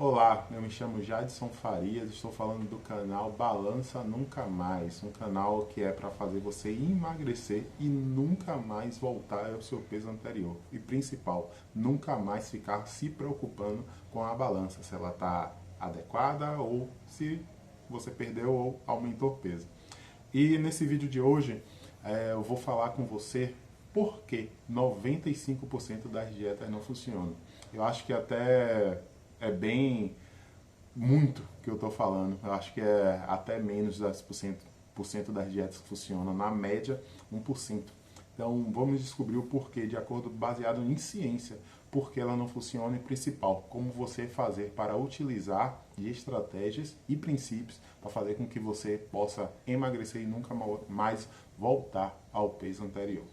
Olá, eu me chamo Jadson Farias, estou falando do canal Balança Nunca Mais, um canal que é para fazer você emagrecer e nunca mais voltar ao seu peso anterior. E principal, nunca mais ficar se preocupando com a balança, se ela está adequada ou se você perdeu ou aumentou o peso. E nesse vídeo de hoje eu vou falar com você por que 95% das dietas não funcionam. Eu acho que até é bem muito que eu estou falando. Eu acho que é até menos das por cento das dietas que funcionam. Na média, 1%. Então vamos descobrir o porquê, de acordo baseado em ciência, porque ela não funciona e principal, como você fazer para utilizar de estratégias e princípios para fazer com que você possa emagrecer e nunca mais voltar ao peso anterior.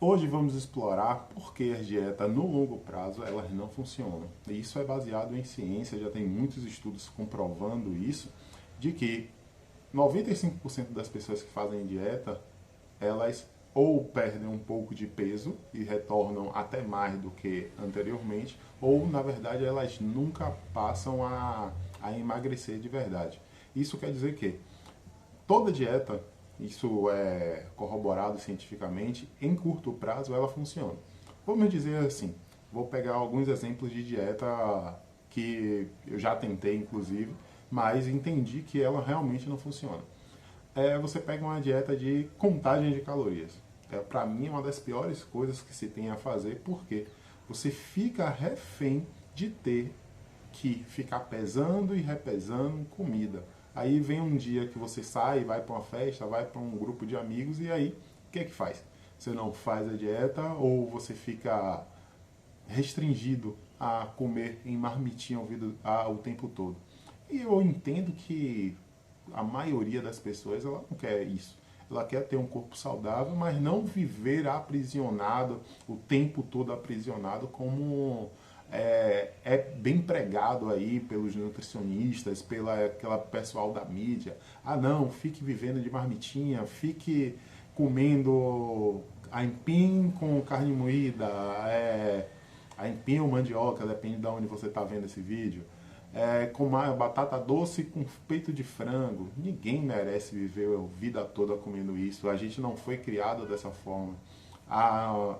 Hoje vamos explorar por que as dietas no longo prazo elas não funcionam. E isso é baseado em ciência, já tem muitos estudos comprovando isso, de que 95% das pessoas que fazem dieta, elas ou perdem um pouco de peso e retornam até mais do que anteriormente, ou na verdade elas nunca passam a emagrecer de verdade. Isso quer dizer que toda dieta, isso é corroborado cientificamente, em curto prazo ela funciona. Vamos dizer assim, vou pegar alguns exemplos de dieta que eu já tentei inclusive, mas entendi que ela realmente não funciona. Você pega uma dieta de contagem de calorias. Para mim é uma das piores coisas que se tem a fazer, porque você fica refém de ter que ficar pesando e repesando comida. Aí vem um dia que você sai, vai para uma festa, vai para um grupo de amigos e aí o que é que faz? Você não faz a dieta ou você fica restringido a comer em marmitinha o tempo todo. E eu entendo que a maioria das pessoas ela não quer isso. Ela quer ter um corpo saudável, mas não viver aprisionado, o tempo todo aprisionado, como é bem pregado aí pelos nutricionistas, pela aquela pessoal da mídia. Ah não, fique vivendo de marmitinha, fique comendo aipim com carne moída, aipim ou mandioca, depende de onde você está vendo esse vídeo. Com batata doce com peito de frango. Ninguém merece viver a vida toda comendo isso. A gente não foi criado dessa forma. A,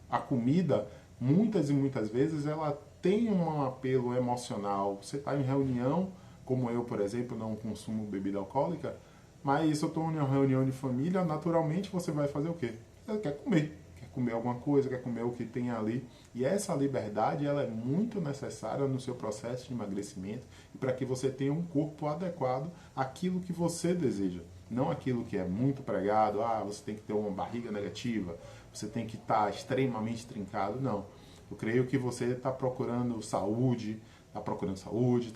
a comida, muitas e muitas vezes, ela tem um apelo emocional. Você está em reunião, como eu, por exemplo, não consumo bebida alcoólica, mas eu estou em uma reunião de família, naturalmente você vai fazer o quê? Você quer comer. Quer comer alguma coisa, quer comer o que tem ali. E essa liberdade ela é muito necessária no seu processo de emagrecimento e para que você tenha um corpo adequado àquilo que você deseja. Não aquilo que é muito pregado, você tem que ter uma barriga negativa, você tem que estar extremamente trincado. Não. Eu creio que você está procurando saúde, está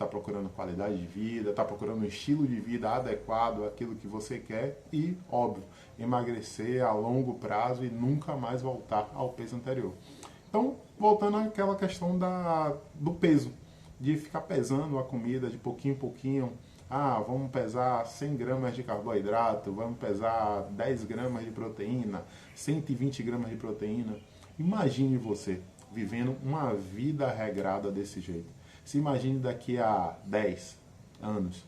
procurando qualidade de vida, está procurando um estilo de vida adequado àquilo que você quer e, óbvio, emagrecer a longo prazo e nunca mais voltar ao peso anterior. Então, voltando àquela questão do peso, de ficar pesando a comida de pouquinho em pouquinho. Vamos pesar 100 gramas de carboidrato, vamos pesar 10 gramas de proteína, 120 gramas de proteína. Imagine você vivendo uma vida regrada desse jeito. Se imagine daqui a 10 anos,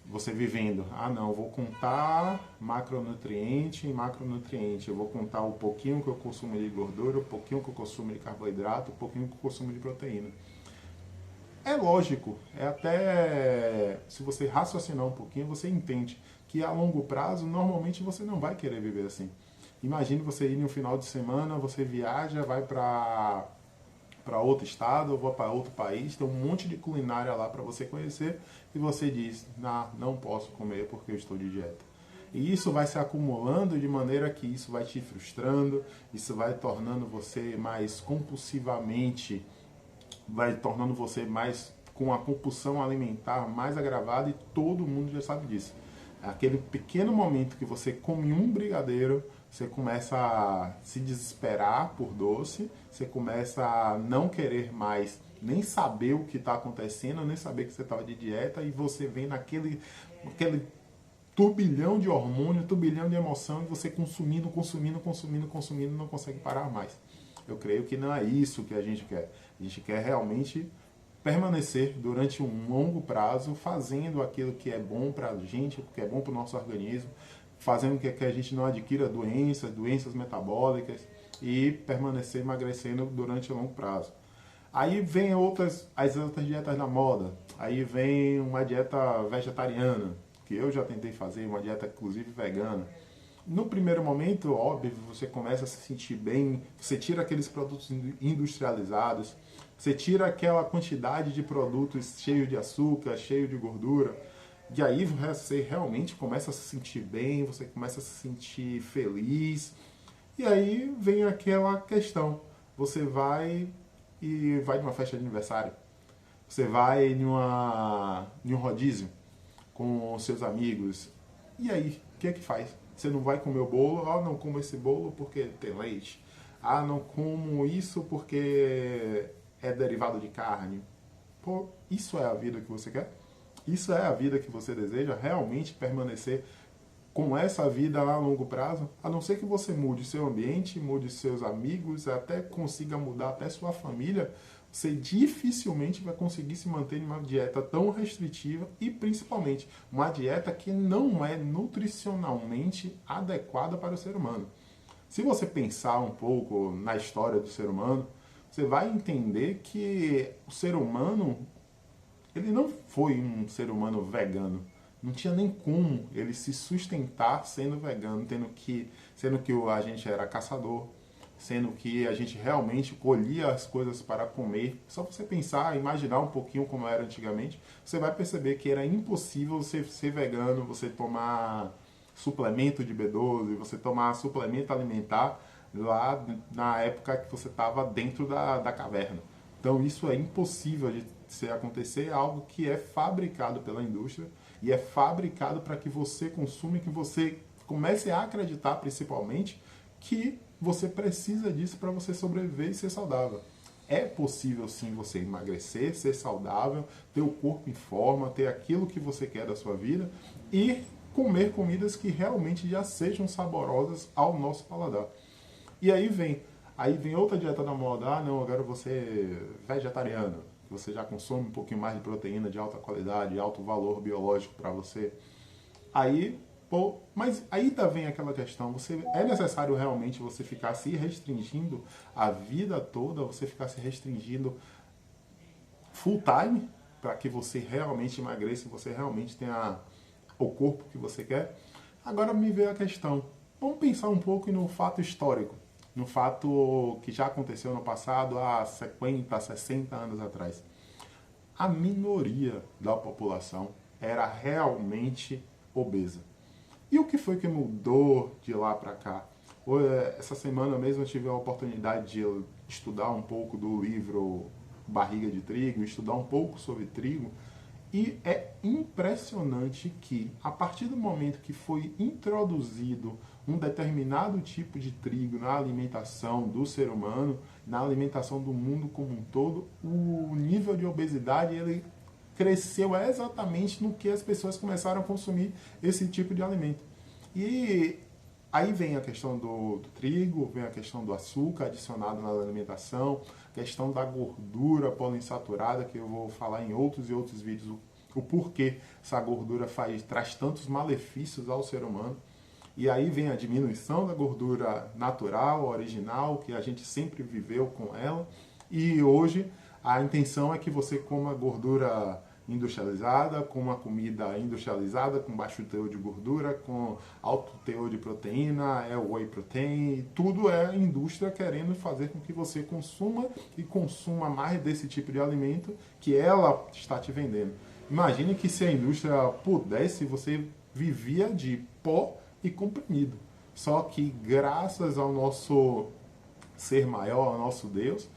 você vivendo, não, vou contar macronutriente em macronutriente, eu vou contar o pouquinho que eu consumo de gordura, o pouquinho que eu consumo de carboidrato, o pouquinho que eu consumo de proteína. É lógico, até se você raciocinar um pouquinho, você entende que a longo prazo, normalmente você não vai querer viver assim. Imagine você ir no final de semana, você viaja, vai para outro estado, ou para outro país, tem um monte de culinária lá para você conhecer e você diz, não posso comer porque eu estou de dieta. E isso vai se acumulando de maneira que isso vai te frustrando, isso vai tornando você mais compulsivamente, vai tornando você mais com a compulsão alimentar mais agravada e todo mundo já sabe disso. Aquele pequeno momento que você come um brigadeiro, você começa a se desesperar por doce, você começa a não querer mais nem saber o que está acontecendo, nem saber que você estava de dieta e você vem naquele turbilhão de hormônio, turbilhão de emoção e você consumindo, não consegue parar mais. Eu creio que não é isso que a gente quer. A gente quer realmente permanecer durante um longo prazo fazendo aquilo que é bom para a gente, que é bom para o nosso organismo, fazendo que a gente não adquira doenças metabólicas e permanecer emagrecendo durante um longo prazo. Aí vem as outras dietas da moda. Aí vem uma dieta vegetariana, que eu já tentei fazer, uma dieta inclusive vegana. No primeiro momento, óbvio, você começa a se sentir bem, você tira aqueles produtos industrializados, você tira aquela quantidade de produtos cheios de açúcar, cheio de gordura, e aí você realmente começa a se sentir bem, você começa a se sentir feliz, e aí vem aquela questão, você vai numa festa de aniversário, você vai em um rodízio com os seus amigos, e aí, o que é que faz? Você não vai comer o bolo? Ah, não como esse bolo porque tem leite. Ah, não como isso porque é derivado de carne. Pô, isso é a vida que você quer? Isso é a vida que você deseja? Realmente permanecer com essa vida a longo prazo? A não ser que você mude seu ambiente, mude seus amigos, até consiga mudar até sua família, você dificilmente vai conseguir se manter em uma dieta tão restritiva e principalmente uma dieta que não é nutricionalmente adequada para o ser humano. Se você pensar um pouco na história do ser humano, você vai entender que o ser humano, ele não foi um ser humano vegano. Não tinha nem como ele se sustentar sendo vegano, sendo que a gente era caçador, sendo que a gente realmente colhia as coisas para comer. Só você pensar, imaginar um pouquinho como era antigamente, você vai perceber que era impossível você ser vegano, você tomar suplemento de B12, você tomar suplemento alimentar lá na época que você estava dentro da caverna. Então isso é impossível de se acontecer, é algo que é fabricado pela indústria e é fabricado para que você consuma e que você comece a acreditar principalmente que você precisa disso para você sobreviver e ser saudável. É possível sim você emagrecer, ser saudável, ter o corpo em forma, ter aquilo que você quer da sua vida e comer comidas que realmente já sejam saborosas ao nosso paladar. E aí vem outra dieta da moda, ah não, agora você é vegetariano, você já consome um pouquinho mais de proteína de alta qualidade, alto valor biológico para você. Aí, pô, mas aí vem aquela questão, é necessário realmente você ficar se restringindo a vida toda, você ficar se restringindo full time para que você realmente emagreça, você realmente tenha o corpo que você quer. Agora me veio a questão, vamos pensar um pouco no fato histórico, no fato que já aconteceu no passado, há 50, 60 anos atrás. A minoria da população era realmente obesa. E o que foi que mudou de lá para cá? Essa semana mesmo eu tive a oportunidade de estudar um pouco do livro Barriga de Trigo, estudar um pouco sobre trigo, e é impressionante que, a partir do momento que foi introduzido um determinado tipo de trigo na alimentação do ser humano, na alimentação do mundo como um todo, o nível de obesidade ele cresceu exatamente no que as pessoas começaram a consumir esse tipo de alimento. E aí vem a questão do trigo, vem a questão do açúcar adicionado na alimentação, questão da gordura poliinsaturada, que eu vou falar em outros e outros vídeos, o porquê essa gordura traz tantos malefícios ao ser humano. E aí vem a diminuição da gordura natural, original, que a gente sempre viveu com ela. E hoje a intenção é que você coma gordura industrializada, com uma comida industrializada, com baixo teor de gordura, com alto teor de proteína, é o whey protein, tudo é a indústria querendo fazer com que você consuma e consuma mais desse tipo de alimento que ela está te vendendo. Imagine que se a indústria pudesse, você vivia de pó e comprimido. Só que graças ao nosso ser maior, ao nosso Deus,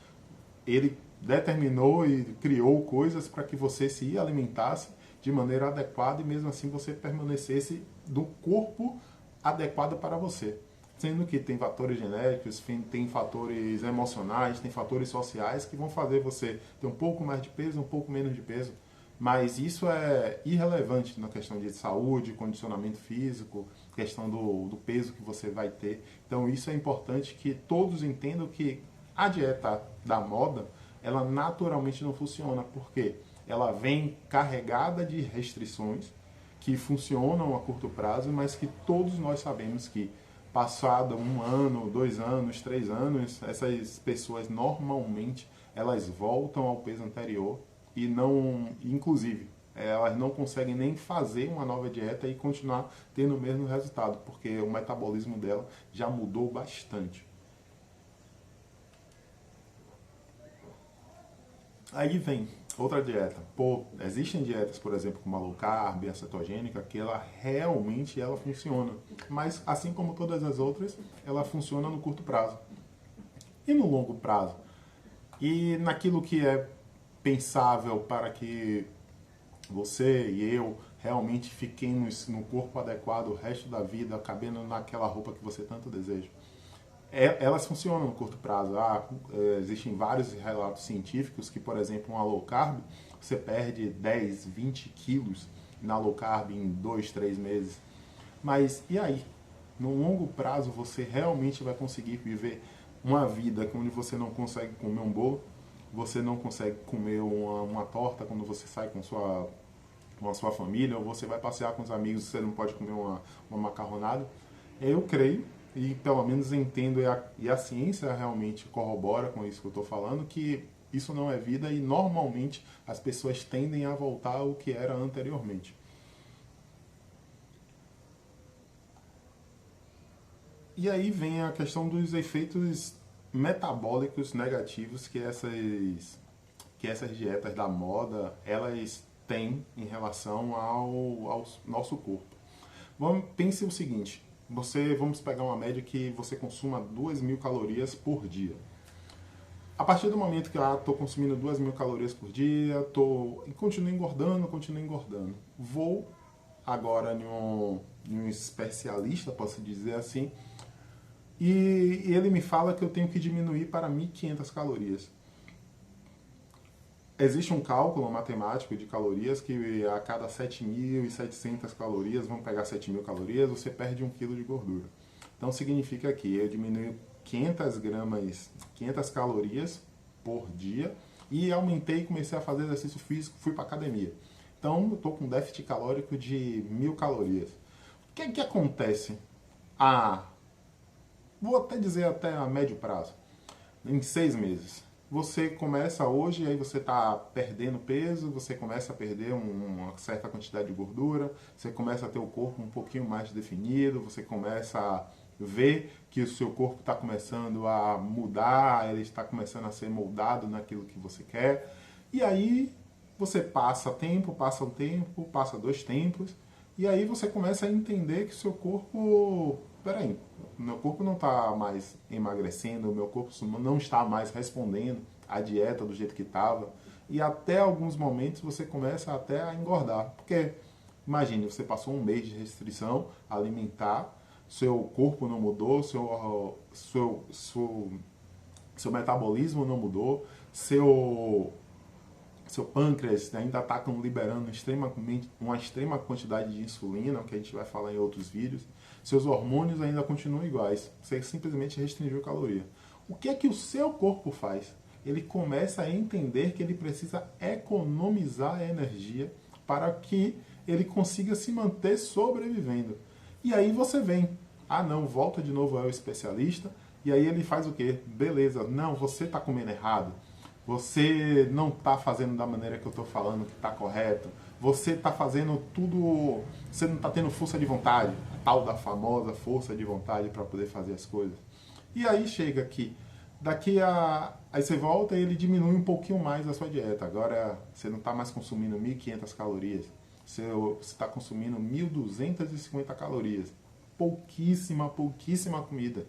ele determinou e criou coisas para que você se alimentasse de maneira adequada e mesmo assim você permanecesse do corpo adequado para você. Sendo que tem fatores genéticos, tem fatores emocionais, tem fatores sociais que vão fazer você ter um pouco mais de peso, um pouco menos de peso. Mas isso é irrelevante na questão de saúde, condicionamento físico, questão do peso que você vai ter. Então isso é importante que todos entendam que A dieta da moda, ela naturalmente não funciona, porque ela vem carregada de restrições que funcionam a curto prazo, mas que todos nós sabemos que passado 1 ano, 2 anos, 3 anos, essas pessoas normalmente elas voltam ao peso anterior e não, inclusive, elas não conseguem nem fazer uma nova dieta e continuar tendo o mesmo resultado, porque o metabolismo dela já mudou bastante. Aí vem outra dieta. Pô, existem dietas, por exemplo, como a low carb, a cetogênica, que ela realmente ela funciona. Mas assim como todas as outras, ela funciona no curto prazo. E no longo prazo? E naquilo que é pensável para que você e eu realmente fiquemos no corpo adequado o resto da vida, cabendo naquela roupa que você tanto deseja. Elas funcionam no curto prazo. Existem vários relatos científicos que, por exemplo, uma low carb, você perde 10, 20 quilos na low carb em 2, 3 meses. Mas e aí? No longo prazo, você realmente vai conseguir viver uma vida onde você não consegue comer um bolo, você não consegue comer uma torta quando você sai com a sua família, ou você vai passear com os amigos, você não pode comer uma macarronada. Eu creio, e pelo menos entendo, e a ciência realmente corrobora com isso que eu estou falando, que isso não é vida e normalmente as pessoas tendem a voltar ao que era anteriormente. E aí vem a questão dos efeitos metabólicos negativos que essas dietas da moda elas têm em relação ao nosso corpo. Pense o seguinte, vamos pegar uma média que você consuma 2.000 calorias por dia. A partir do momento que eu estou consumindo 2.000 calorias por dia, continuo engordando. Vou agora em um especialista, posso dizer assim, e ele me fala que eu tenho que diminuir para 1.500 calorias. Existe um cálculo matemático de calorias que a cada 7.700 calorias, vamos pegar 7.000 calorias, você perde 1 quilo de gordura. Então significa que eu diminuo 500 calorias por dia e aumentei, comecei a fazer exercício físico, fui para academia. Então eu estou com déficit calórico de 1.000 calorias. O que é que acontece? Vou até dizer até a médio prazo, em 6 meses. Você começa hoje, aí você está perdendo peso, você começa a perder uma certa quantidade de gordura, você começa a ter o corpo um pouquinho mais definido, você começa a ver que o seu corpo está começando a mudar, ele está começando a ser moldado naquilo que você quer. E aí você passa um tempo, passa 2 tempos, e aí você começa a entender que o seu corpo... Peraí, meu corpo não está mais emagrecendo, o meu corpo não está mais respondendo à dieta do jeito que estava. E até alguns momentos você começa até a engordar. Porque, imagine, você passou um mês de restrição alimentar, seu corpo não mudou, seu metabolismo não mudou, seu pâncreas ainda está liberando uma extrema quantidade de insulina, que a gente vai falar em outros vídeos. Seus hormônios ainda continuam iguais. Você simplesmente restringiu caloria. O que é que o seu corpo faz? Ele começa a entender que ele precisa economizar energia para que ele consiga se manter sobrevivendo. E aí você vem, não, volta de novo ao especialista, e aí ele faz o quê? Beleza, não, você está comendo errado. Você não está fazendo da maneira que eu estou falando que está correto. Você está fazendo tudo... Você não está tendo força de vontade. A tal da famosa força de vontade para poder fazer as coisas. E aí chega aqui. Aí você volta e ele diminui um pouquinho mais a sua dieta. Agora você não está mais consumindo 1.500 calorias. Você está consumindo 1.250 calorias. Pouquíssima comida.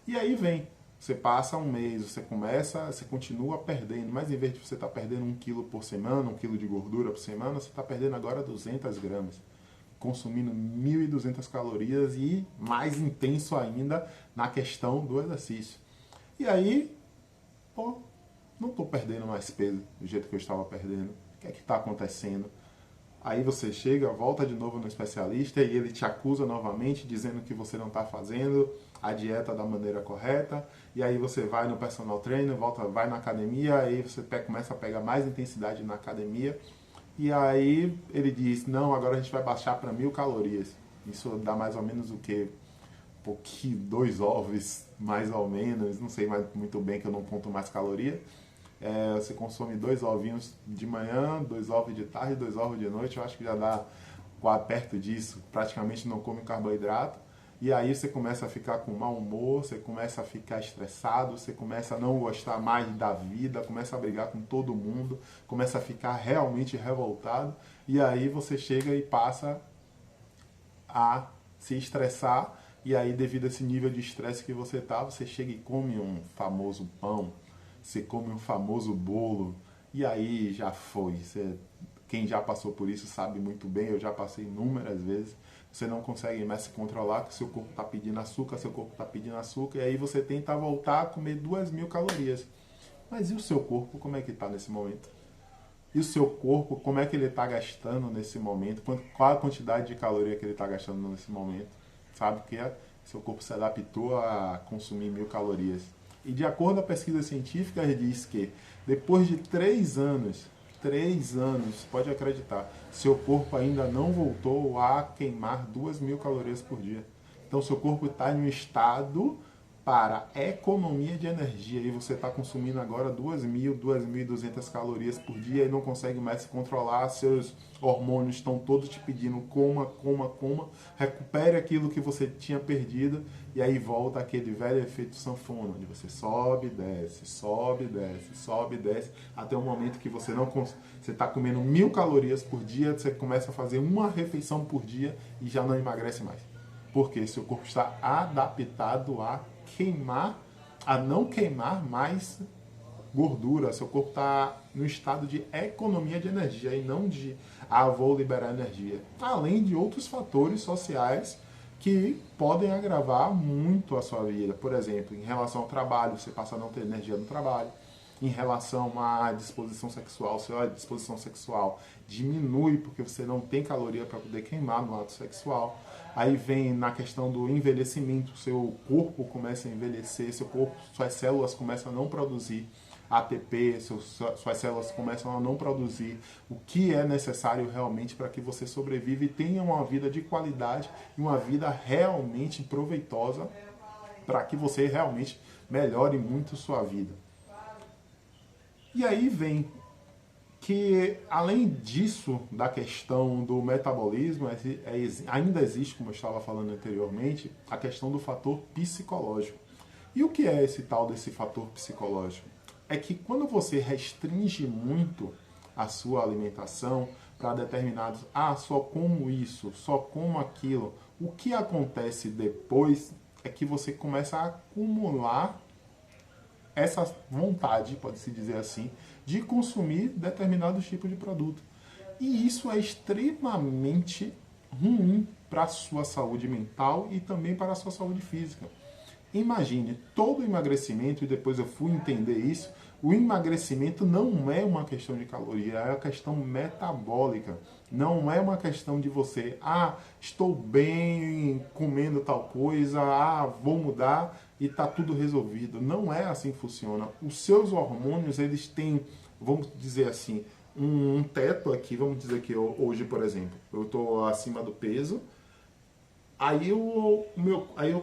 E aí vem... Você passa um mês, você continua perdendo, mas em vez de você estar perdendo 1 quilo por semana, 1 quilo de gordura por semana, você está perdendo agora 200 gramas, consumindo 1.200 calorias e mais intenso ainda na questão do exercício. E aí, não estou perdendo mais peso do jeito que eu estava perdendo. O que é que está acontecendo? Aí você chega, volta de novo no especialista e ele te acusa novamente, dizendo que você não está fazendo a dieta da maneira correta, e aí você vai no personal trainer, vai na academia, aí você começa a pegar mais intensidade na academia, e aí ele diz, não, agora a gente vai baixar para 1000 calorias. Isso dá mais ou menos o quê? Um pouquinho, 2 ovos, mais ou menos, não sei mais muito bem que eu não conto mais caloria. Você consome 2 ovinhos de manhã, 2 ovos de tarde, 2 ovos de noite, eu acho que já dá perto disso, praticamente não come carboidrato. E aí você começa a ficar com mau humor, você começa a ficar estressado, você começa a não gostar mais da vida, começa a brigar com todo mundo, começa a ficar realmente revoltado. E aí você chega e passa a se estressar. E aí, devido a esse nível de estresse que você tá, você chega e come um famoso pão, você come um famoso bolo, e aí já foi. Quem já passou por isso sabe muito bem, eu já passei inúmeras vezes. Você não consegue mais se controlar, que seu corpo está pedindo açúcar, e aí você tenta voltar a comer 2000 calorias. Mas e o seu corpo, como é que está nesse momento? E o seu corpo, como é que ele está gastando nesse momento? Qual a quantidade de caloria que ele está gastando nesse momento? Sabe que seu corpo se adaptou a consumir 1000 calorias. E de acordo com a pesquisa científica, ele diz que depois de 3 anos, pode acreditar, seu corpo ainda não voltou a queimar 2000 calorias por dia. Então seu corpo está em um estado para economia de energia e você está consumindo agora 2.000, 2.200 calorias por dia e não consegue mais se controlar, seus hormônios estão todos te pedindo coma, recupere aquilo que você tinha perdido e aí volta aquele velho efeito sanfona, onde você sobe, desce, até o momento que você está comendo 1000 calorias por dia, você começa a fazer uma refeição por dia e já não emagrece mais. Porque seu corpo está adaptado a não queimar mais gordura. Seu corpo está no estado de economia de energia e não de vou liberar energia. Além de outros fatores sociais que podem agravar muito a sua vida. Por exemplo, em relação ao trabalho, você passa a não ter energia no trabalho. Em relação à disposição sexual, sua disposição sexual diminui porque você não tem caloria para poder queimar no ato sexual. Aí vem na questão do envelhecimento, seu corpo começa a envelhecer, suas células começam a não produzir ATP, suas células começam a não produzir o que é necessário realmente para que você sobreviva e tenha uma vida de qualidade e uma vida realmente proveitosa para que você realmente melhore muito sua vida. E aí vem que, além disso, da questão do metabolismo, ainda existe, como eu estava falando anteriormente, a questão do fator psicológico. E o que é esse tal desse fator psicológico? É que quando você restringe muito a sua alimentação para determinados, só como isso, só como aquilo, o que acontece depois é que você começa a acumular essa vontade, pode-se dizer assim, de consumir determinados tipos de produto. E isso é extremamente ruim para a sua saúde mental e também para a sua saúde física. Imagine, todo emagrecimento, e depois eu fui entender isso, o emagrecimento não é uma questão de caloria, é uma questão metabólica. Não é uma questão de você, estou bem comendo tal coisa, vou mudar e está tudo resolvido. Não é assim que funciona. Os seus hormônios, eles têm, vamos dizer assim, um teto aqui. Vamos dizer que hoje, por exemplo, eu estou acima do peso, aí eu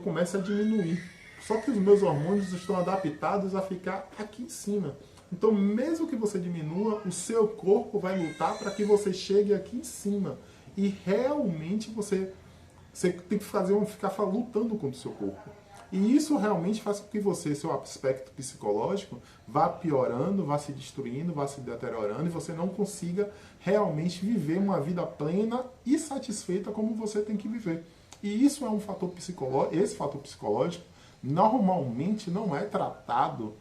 começo a diminuir. Só que os meus hormônios estão adaptados a ficar aqui em cima. Então, mesmo que você diminua, o seu corpo vai lutar para que você chegue aqui em cima. E realmente você tem que ficar lutando contra o seu corpo. E isso realmente faz com que você, seu aspecto psicológico, vá piorando, vá se destruindo, vá se deteriorando e você não consiga realmente viver uma vida plena e satisfeita como você tem que viver. E isso é um fator psicológico, esse fator psicológico normalmente não é tratado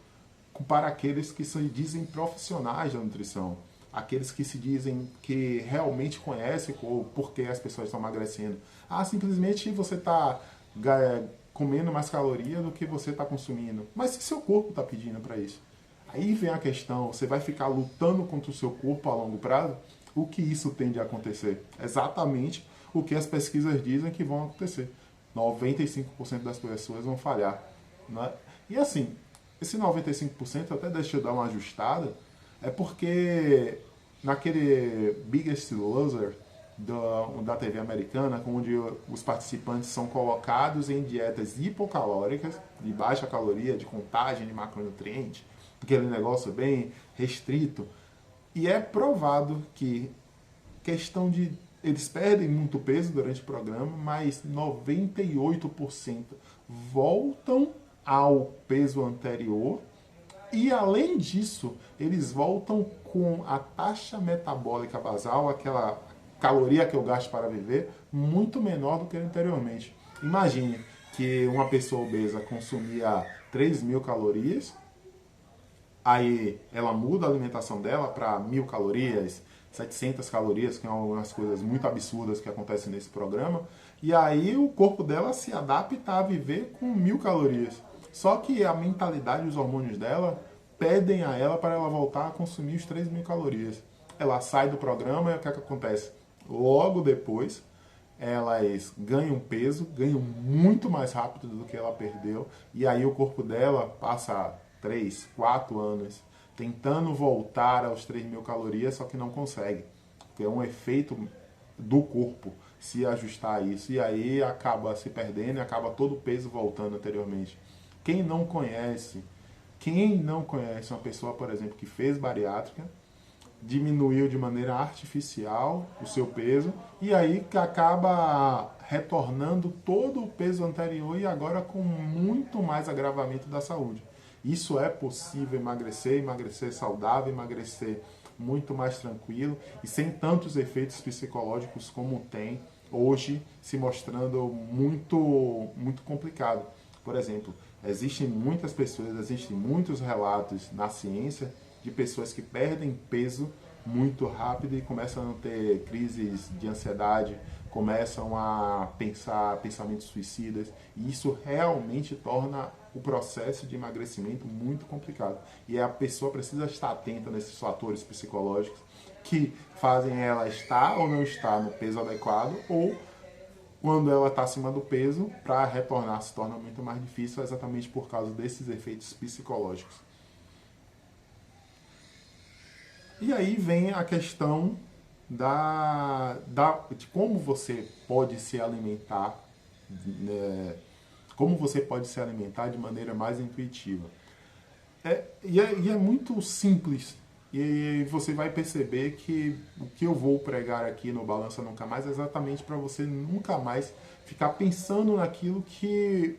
para aqueles que se dizem profissionais da nutrição, aqueles que se dizem que realmente conhecem o porquê as pessoas estão emagrecendo. Simplesmente você está comendo mais caloria do que você está consumindo. Mas se seu corpo está pedindo para isso? Aí vem a questão, você vai ficar lutando contra o seu corpo a longo prazo? O que isso tende a acontecer? Exatamente o que as pesquisas dizem que vão acontecer. 95% das pessoas vão falhar. Né? E assim, esse 95%, até deixa eu dar uma ajustada, é porque naquele Biggest Loser da TV americana, onde os participantes são colocados em dietas hipocalóricas, de baixa caloria, de contagem de macronutrientes, aquele negócio bem restrito, e é provado que questão de eles perdem muito peso durante o programa, mas 98% voltam ao peso anterior e, além disso, eles voltam com a taxa metabólica basal, aquela caloria que eu gasto para viver, muito menor do que anteriormente. Imagine que uma pessoa obesa consumia 3.000 calorias, aí ela muda a alimentação dela para 1.000 calorias, 700 calorias, que são umas coisas muito absurdas que acontecem nesse programa, e aí o corpo dela se adapta a viver com 1.000 calorias. Só que a mentalidade e os hormônios dela pedem a ela para ela voltar a consumir os 3.000 calorias. Ela sai do programa e o que acontece? Logo depois, elas ganham peso, ganham muito mais rápido do que ela perdeu, e aí o corpo dela passa 3, 4 anos tentando voltar aos 3.000 calorias, só que não consegue. Porque é um efeito do corpo se ajustar a isso, e aí acaba se perdendo e acaba todo o peso voltando anteriormente. Quem não conhece uma pessoa, por exemplo, que fez bariátrica, diminuiu de maneira artificial o seu peso e aí acaba retornando todo o peso anterior e agora com muito mais agravamento da saúde. Isso é possível emagrecer saudável, emagrecer muito mais tranquilo e sem tantos efeitos psicológicos como tem hoje, se mostrando muito complicado. Por exemplo, existem muitas pessoas, existem muitos relatos na ciência de pessoas que perdem peso muito rápido e começam a ter crises de ansiedade, começam a pensar pensamentos suicidas, e isso realmente torna o processo de emagrecimento muito complicado. E a pessoa precisa estar atenta nesses fatores psicológicos que fazem ela estar ou não estar no peso adequado, ou quando ela está acima do peso, para retornar se torna muito mais difícil, exatamente por causa desses efeitos psicológicos. E aí vem a questão de como você pode se alimentar, né, como você pode se alimentar de maneira mais intuitiva. E é muito simples. E você vai perceber que o que eu vou pregar aqui no Balança Nunca Mais é exatamente para você nunca mais ficar pensando naquilo que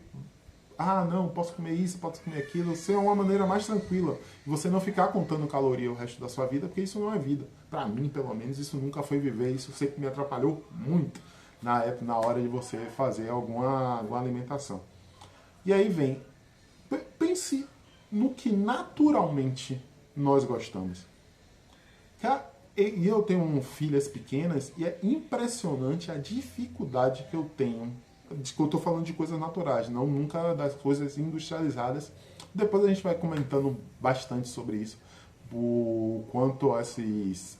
não, posso comer isso, posso comer aquilo. Ser uma maneira mais tranquila. E você não ficar contando caloria o resto da sua vida, porque isso não é vida. Para mim, pelo menos, isso nunca foi viver. Isso sempre me atrapalhou muito na hora de você fazer alguma alimentação. E aí vem, pense no que naturalmente nós gostamos. E eu tenho filhas pequenas e é impressionante a dificuldade que eu tenho. Eu estou falando de coisas naturais, não nunca das coisas industrializadas. Depois a gente vai comentando bastante sobre isso, o quanto esses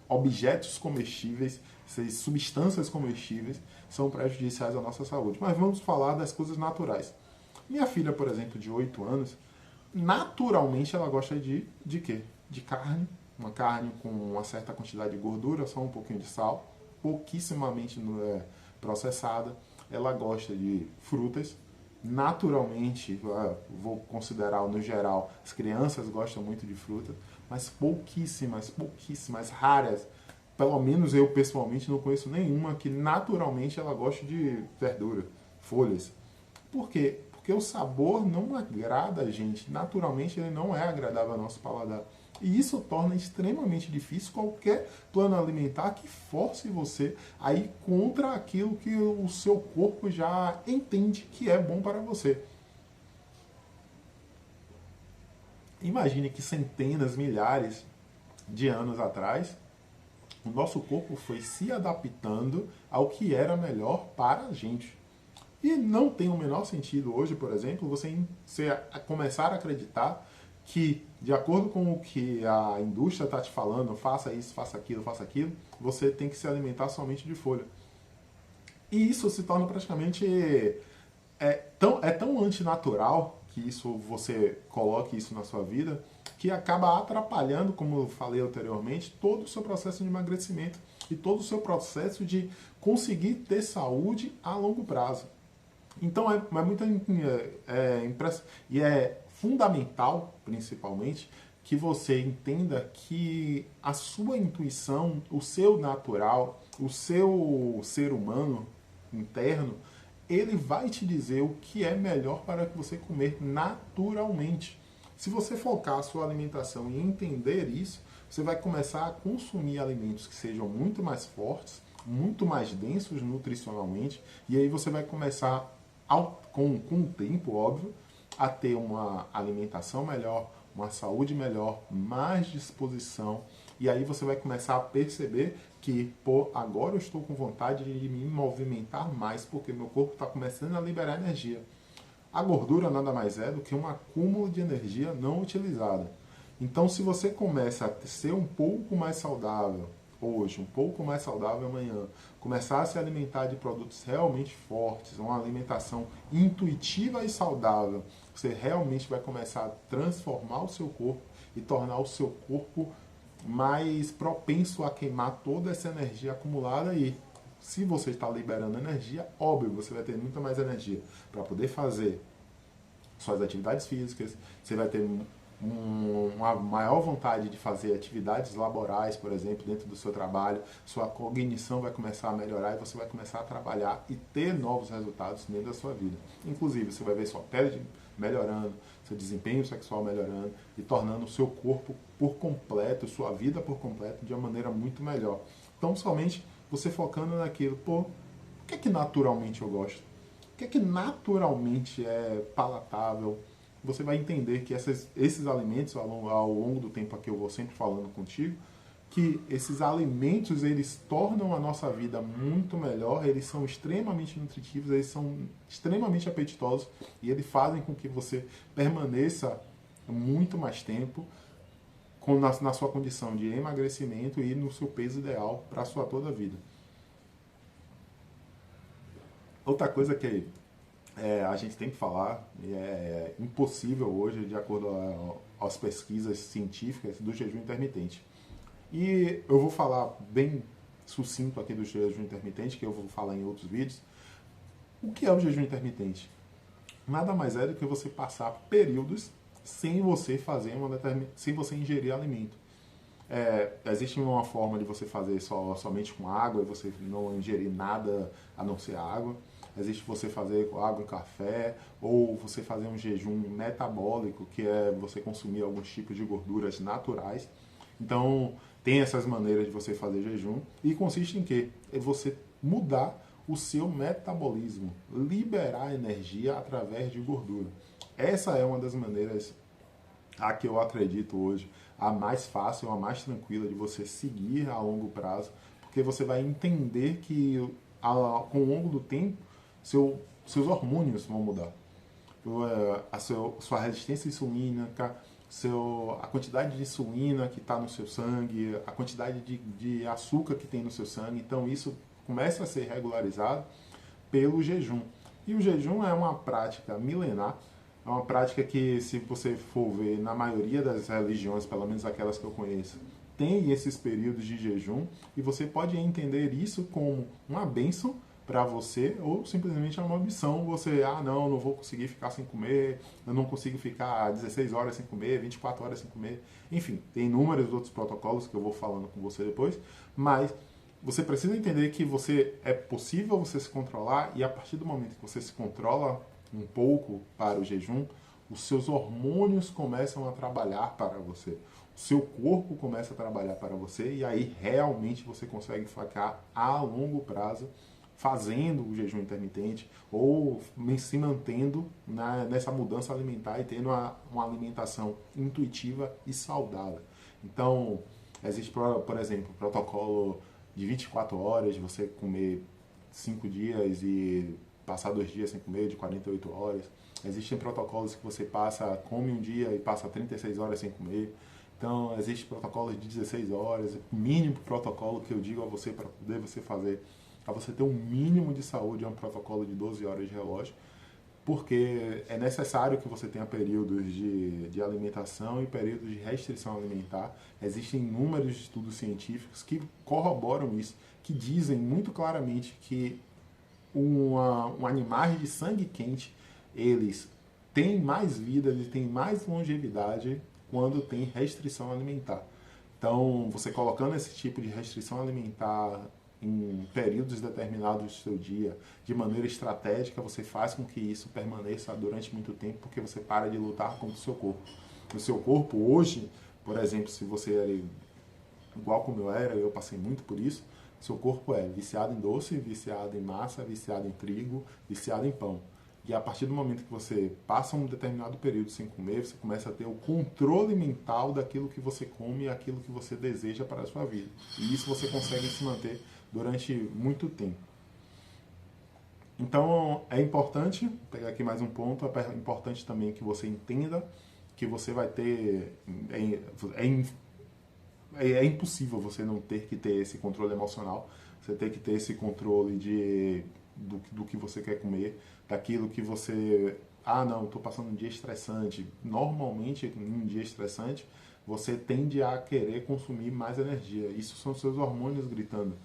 objetos comestíveis, essas substâncias comestíveis são prejudiciais à nossa saúde. Mas vamos falar das coisas naturais. Minha filha, por exemplo, de 8 anos, naturalmente ela gosta de quê? De carne, uma carne com uma certa quantidade de gordura, só um pouquinho de sal, pouquíssimamente processada. Ela gosta de frutas, naturalmente, vou considerar no geral, as crianças gostam muito de fruta, mas pouquíssimas, raras. Pelo menos eu pessoalmente não conheço nenhuma que naturalmente ela goste de verdura, folhas. Por quê? Porque o sabor não agrada a gente. Naturalmente ele não é agradável ao nosso paladar. E isso torna extremamente difícil qualquer plano alimentar que force você a ir contra aquilo que o seu corpo já entende que é bom para você. Imagine que centenas, milhares de anos atrás, o nosso corpo foi se adaptando ao que era melhor para a gente. E não tem o menor sentido hoje, por exemplo, você começar a acreditar que, de acordo com o que a indústria está te falando, faça isso, faça aquilo, você tem que se alimentar somente de folha. E isso se torna praticamente é tão antinatural que isso você coloque isso na sua vida que acaba atrapalhando, como eu falei anteriormente, todo o seu processo de emagrecimento e todo o seu processo de conseguir ter saúde a longo prazo. Então é muito e é fundamental, principalmente, que você entenda que a sua intuição, o seu natural, o seu ser humano interno, ele vai te dizer o que é melhor para que você comer naturalmente. Se você focar a sua alimentação e entender isso, você vai começar a consumir alimentos que sejam muito mais fortes, muito mais densos nutricionalmente, e aí você vai começar, com o tempo, óbvio, a ter uma alimentação melhor, uma saúde melhor, mais disposição, e aí você vai começar a perceber que, pô, agora eu estou com vontade de me movimentar mais, porque meu corpo está começando a liberar energia. A gordura nada mais é do que um acúmulo de energia não utilizada. Então, se você começa a ser um pouco mais saudável hoje, um pouco mais saudável amanhã, começar a se alimentar de produtos realmente fortes, uma alimentação intuitiva e saudável, você realmente vai começar a transformar o seu corpo e tornar o seu corpo mais propenso a queimar toda essa energia acumulada aí. Se você está liberando energia, óbvio, você vai ter muita mais energia para poder fazer suas atividades físicas, você vai ter uma maior vontade de fazer atividades laborais, por exemplo, dentro do seu trabalho, sua cognição vai começar a melhorar e você vai começar a trabalhar e ter novos resultados dentro da sua vida. Inclusive, você vai ver sua pele melhorando, seu desempenho sexual melhorando e tornando o seu corpo por completo, sua vida por completo, de uma maneira muito melhor. Então, somente você focando naquilo, pô, o que naturalmente eu gosto? O que naturalmente é palatável? Você vai entender que esses alimentos, ao longo do tempo aqui eu vou sempre falando contigo, que esses alimentos eles tornam a nossa vida muito melhor, eles são extremamente nutritivos, eles são extremamente apetitosos e eles fazem com que você permaneça muito mais tempo na sua condição de emagrecimento e no seu peso ideal para a sua toda a vida. Outra coisa que a gente tem que falar, e é impossível hoje, de acordo às pesquisas científicas, do jejum intermitente. E eu vou falar bem sucinto aqui do jejum intermitente, que eu vou falar em outros vídeos. O que é o jejum intermitente? Nada mais é do que você passar períodos sem você sem você ingerir alimento. Existe uma forma de você fazer somente com água e você não ingerir nada a não ser água. Existe você fazer com água e café, ou você fazer um jejum metabólico, que é você consumir alguns tipos de gorduras naturais. Então, tem essas maneiras de você fazer jejum, e consiste em quê? É você mudar o seu metabolismo, liberar energia através de gordura. Essa é uma das maneiras a que eu acredito hoje, a mais fácil, a mais tranquila de você seguir a longo prazo, porque você vai entender que com o longo do tempo, seus hormônios vão mudar. Sua resistência insulínica, a quantidade de insulina que está no seu sangue, a quantidade de açúcar que tem no seu sangue. Então isso começa a ser regularizado pelo jejum. E o jejum é uma prática milenar, é uma prática que, se você for ver na maioria das religiões, pelo menos aquelas que eu conheço, tem esses períodos de jejum, e você pode entender isso como uma bênção para você, ou simplesmente é uma missão. Você, não vou conseguir ficar sem comer, eu não consigo ficar 16 horas sem comer, 24 horas sem comer. Enfim, tem inúmeros outros protocolos que eu vou falando com você depois, mas você precisa entender que é possível você se controlar, e a partir do momento que você se controla um pouco para o jejum, os seus hormônios começam a trabalhar para você. O seu corpo começa a trabalhar para você, e aí realmente você consegue ficar a longo prazo fazendo o jejum intermitente ou se mantendo nessa mudança alimentar e tendo uma alimentação intuitiva e saudável. Então, existe, por exemplo, o protocolo de 24 horas, de você comer 5 dias e passar 2 dias sem comer, de 48 horas. Existem protocolos que você come um dia e passa 36 horas sem comer. Então, existe protocolos de 16 horas, o mínimo protocolo que eu digo a você para poder você fazer para você ter um mínimo de saúde, é um protocolo de 12 horas de relógio, porque é necessário que você tenha períodos de alimentação e períodos de restrição alimentar. Existem inúmeros estudos científicos que corroboram isso, que dizem muito claramente que animais de sangue quente, eles têm mais vida, eles têm mais longevidade quando tem restrição alimentar. Então, você colocando esse tipo de restrição alimentar em períodos determinados do seu dia, de maneira estratégica, você faz com que isso permaneça durante muito tempo, porque você para de lutar contra o seu corpo. O seu corpo hoje, por exemplo, se você era igual como eu era, eu passei muito por isso, seu corpo é viciado em doce, viciado em massa, viciado em trigo, viciado em pão. E a partir do momento que você passa um determinado período sem comer, você começa a ter o controle mental daquilo que você come e aquilo que você deseja para a sua vida. E isso você consegue se manter durante muito tempo. Então, é importante, vou pegar aqui mais um ponto, é importante também que você entenda que você vai ter... É impossível você não ter que ter esse controle emocional, você ter que ter esse controle do que você quer comer, daquilo que você... Ah, não, estou passando um dia estressante. Normalmente, em um dia estressante, você tende a querer consumir mais energia. Isso são seus hormônios gritando.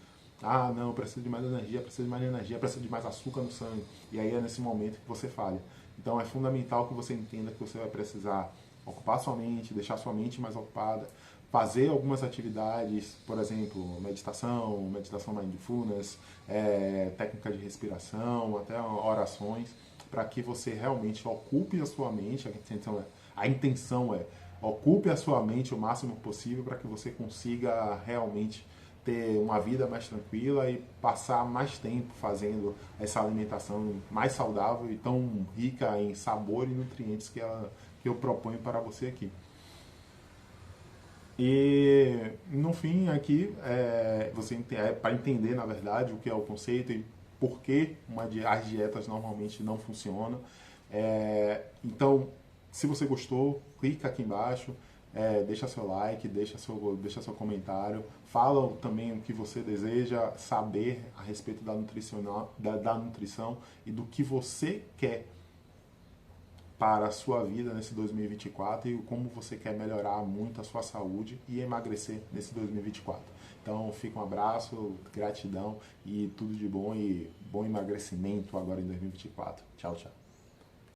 Ah, não, eu preciso de mais energia, preciso de mais energia, preciso de mais açúcar no sangue. E aí é nesse momento que você falha. Então é fundamental que você entenda que você vai precisar ocupar sua mente, deixar sua mente mais ocupada, fazer algumas atividades, por exemplo, meditação mindfulness, técnica de respiração, até orações, para que você realmente ocupe a sua mente. A intenção é ocupe a sua mente o máximo possível para que você consiga realmente ter uma vida mais tranquila e passar mais tempo fazendo essa alimentação mais saudável e tão rica em sabor e nutrientes que eu proponho para você aqui. E no fim aqui para entender na verdade o que é o conceito e por que as dietas normalmente não funcionam. Então, se você gostou, clica aqui embaixo, deixa seu like, deixa seu comentário, fala também o que você deseja saber a respeito da nutrição e do que você quer para a sua vida nesse 2024 e como você quer melhorar muito a sua saúde e emagrecer nesse 2024. Então, fica um abraço, gratidão e tudo de bom e bom emagrecimento agora em 2024. Tchau, tchau.